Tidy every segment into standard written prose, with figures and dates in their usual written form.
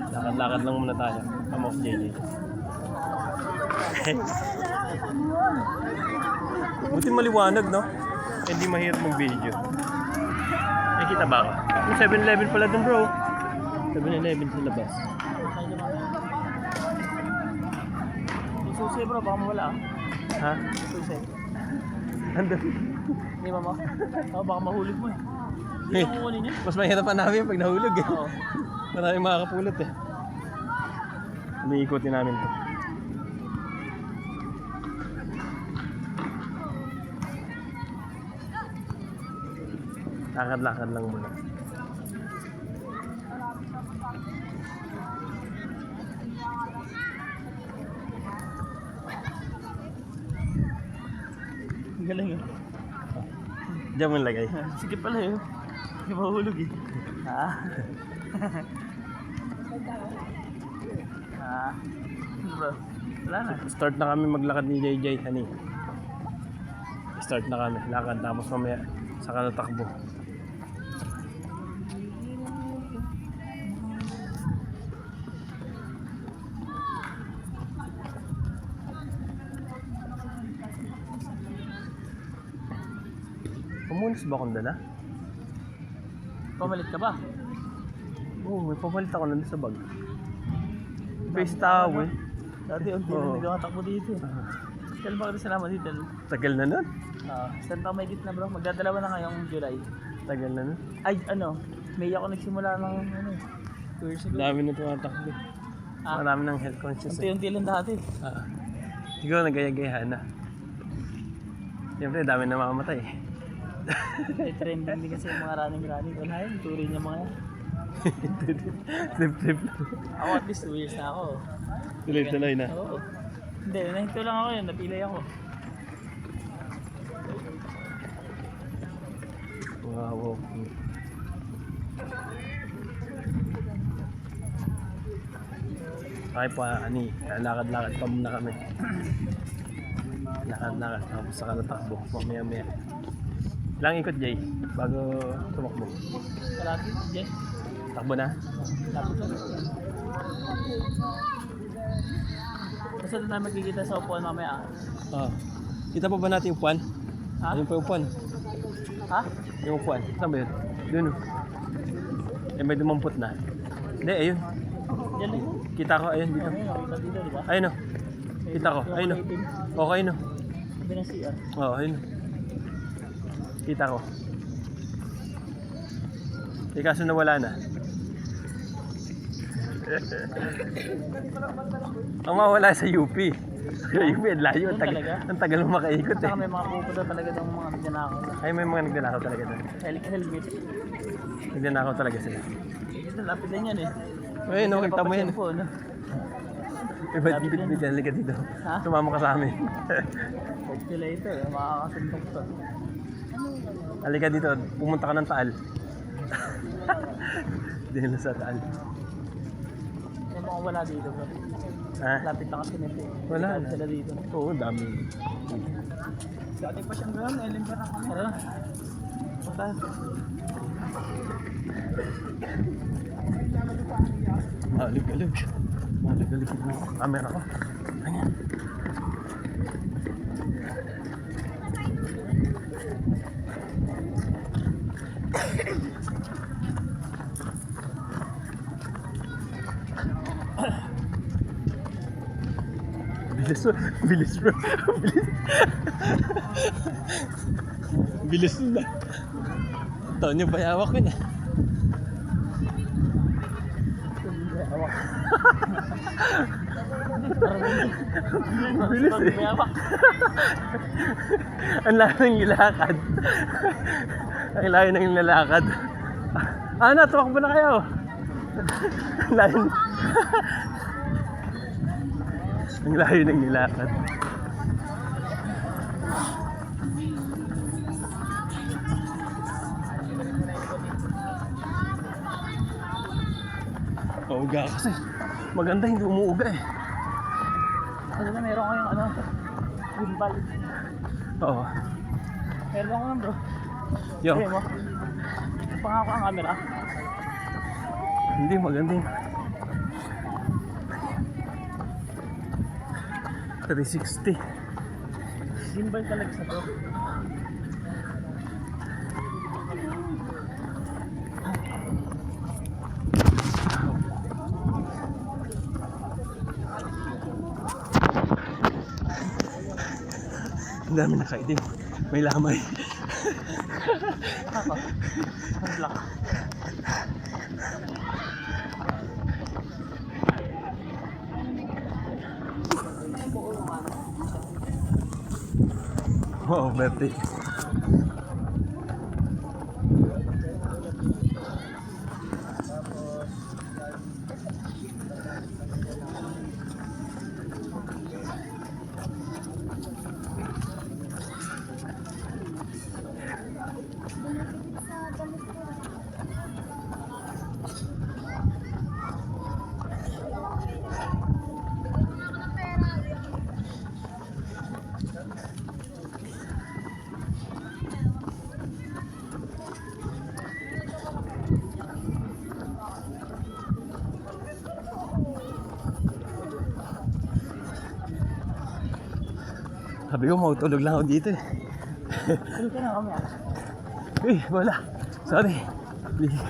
Lakad-lakad lang muna tayo. Come off, JJ. Buti maliwanag, no? Hindi mahirap ng video. Nakikita ba ako? May 7-Eleven pala dun, bro. 7-Eleven sa labas. Susi bro, baka mawala ah. Ha? Susi. Andun. Hindi ba mo? Oo, baka mahulog mo eh. Hindi mo kukunin yun? Mas mahirapan namin pag nahulog eh. Oo. Maraming makakapulot eh. Umiikutin namin to. Lakad-lakad lang muna. Galing eh. Diyan mo lagay. Sige pala eh. Hindi mahulog eh. Ah. Ah. Bro. Wala na. Start na kami maglakad ni JJ, honey. Start na kami. Lakad tapos mamaya saka natakbo. Pumulis ba akong dala? Pamalit ka ba? Oo, may pamalit ako nandun sa bag. Face towel. Dati unti na nagkakatakbo dito eh. Kailan ba ka salamat dito? Tagal na nun. Saan pa may gitna bro? Magdadalawa na ngayong July. Tagal na nun. Ay ano, May ako nagsimula ng ano, 2 years ago. Dami na tumatakbo. Marami ng health conscious. Unti-unti lang dati. Siguro nagaya-gayahan na. Siyempre dami na makamatay. Ay, trending din kasi yung mga running. Wala yun, turi niya mga yan. Trip. Ako at least 2 years na ako. Tuloy-tuloy na. Oo. Hindi, nahinto lang ako yun, napilay ako. Wow. Okay po, ani, lakad-lakad pa muna kami. Lakad-lakad, tapos saka natakbo, mamaya-maya. Ilang ikot, Jay, bago tumakbo. Kalapit, Jay. Takbo na? Kalapit lang. Basta doon tayo magkikita sa upuan mamaya. Kita pa ba natin yung upuan? Ha? Ayun pa yung upuan. Ha? Yung upuan. Saan ba yun? Doon. Eh, may dumampot na. Hindi, ayun. Yan lang. Kita ko, ayun dito. Ayun, nakita dito, di ba? Ayun o. Kita ko, ayun o. Okay no. Sabi ng CR. Oo, ayun o. Kita ko. Eh, kaso nawala na. Ang mawala sa UP. Sa UP, layo. Ang tagal mo makaikot eh. Saka may mga pupunta talaga ng mga nagnanakaw. Ay, may mga nagnanakaw talaga doon. Helmet. Nagnanakaw talaga sila. Ito, lapit din yan eh. Ayun, no, kita mo yan. No? Eh, ba't bibit-bit yan? Halika dito. Ha? Sumama ka sa amin. Calculator, makakasuntok to. Halika dito, pumunta ka ng Taal. Dito sa Taal. May mga wala dito bro. Ha? Lapit na kasi nito. Wala na. Sila dito. Oo, dami. Dati pa siyang gano'n, Ellen pa na kami. Tara. Punta. Malig-alig. Malig-alig yung camera ko. Ayan. Bilis bro. Bilis na. Taon niyo ba yawak ko na? Bilis eh. Ang layo ng nilakad. Ang layo ng nilalakad. Tumakbo na kayo. Layo. Ang layo ng nilakad. Uuga kasi. Maganda hindi umuuga eh. Ano na meron kayong ano? Gimbal. Oo. Meron ako lang bro. Yo. Sabi mo. Pangako ang camera. Hindi, magandang. 360. Gimbal talaga sa to. Ang dami nakaitim. May lamay. Ako. Ang black. Wow, birthday. Sabi ko, mautulog lang ako dito eh. Tuloy ka na kami ah. Uy, wala. Sorry. Please.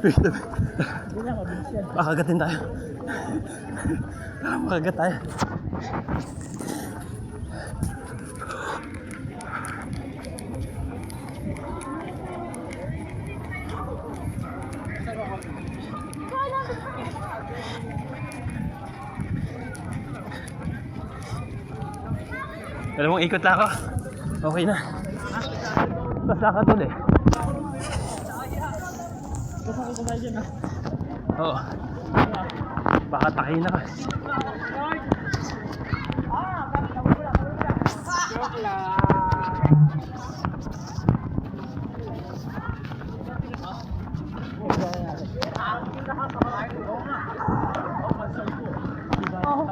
Wait, Hindi lang, mabilis yan. makagatin tayo. Makagat tayo. Dalawang ikot lang ako. Okay na. Tapos lakad ulit. Gusto ko kumain dyan ah. Oo. Baka takin na ka.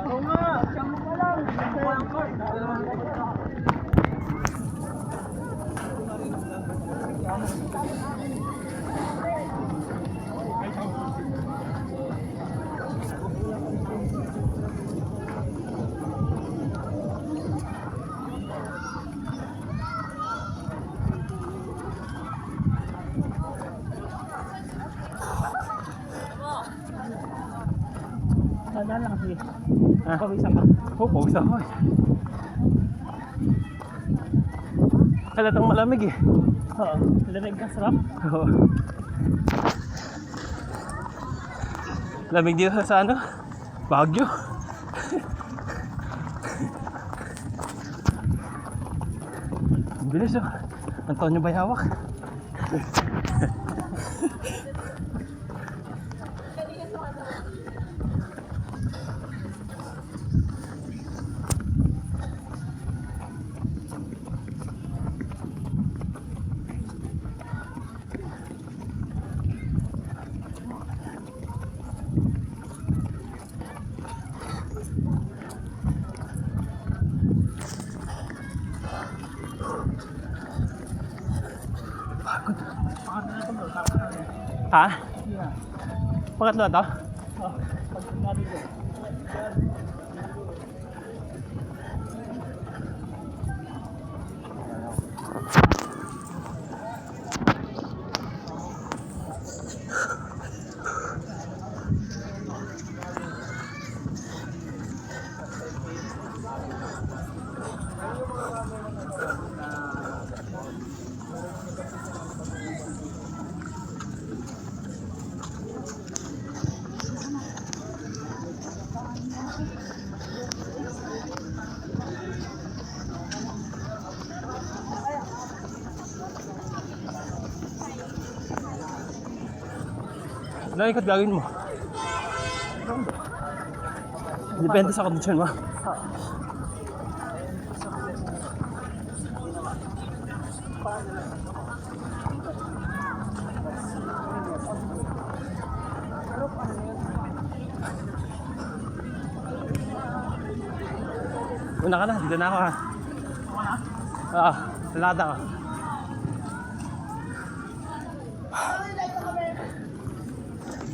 Oo nga, siyang mo pa lang. Tanda lang sige. Ha? Pawisan ka. Oo, pawis ako eh. Halatang malamig eh. Oo, lamig ka sarap. Oo. Lamig dito sa ano? Baguio. Ang bilis oh. Antonio Bayawak. Pangatlo na ito bro, tapos na rin. Ha? Yeah. Pangatlo na to? Oh, pag natin ko. Ano ikot gagawin mo? Depende sa kondisyon mo. Una ka na, dito na ako ha. Oo, lalakad ako.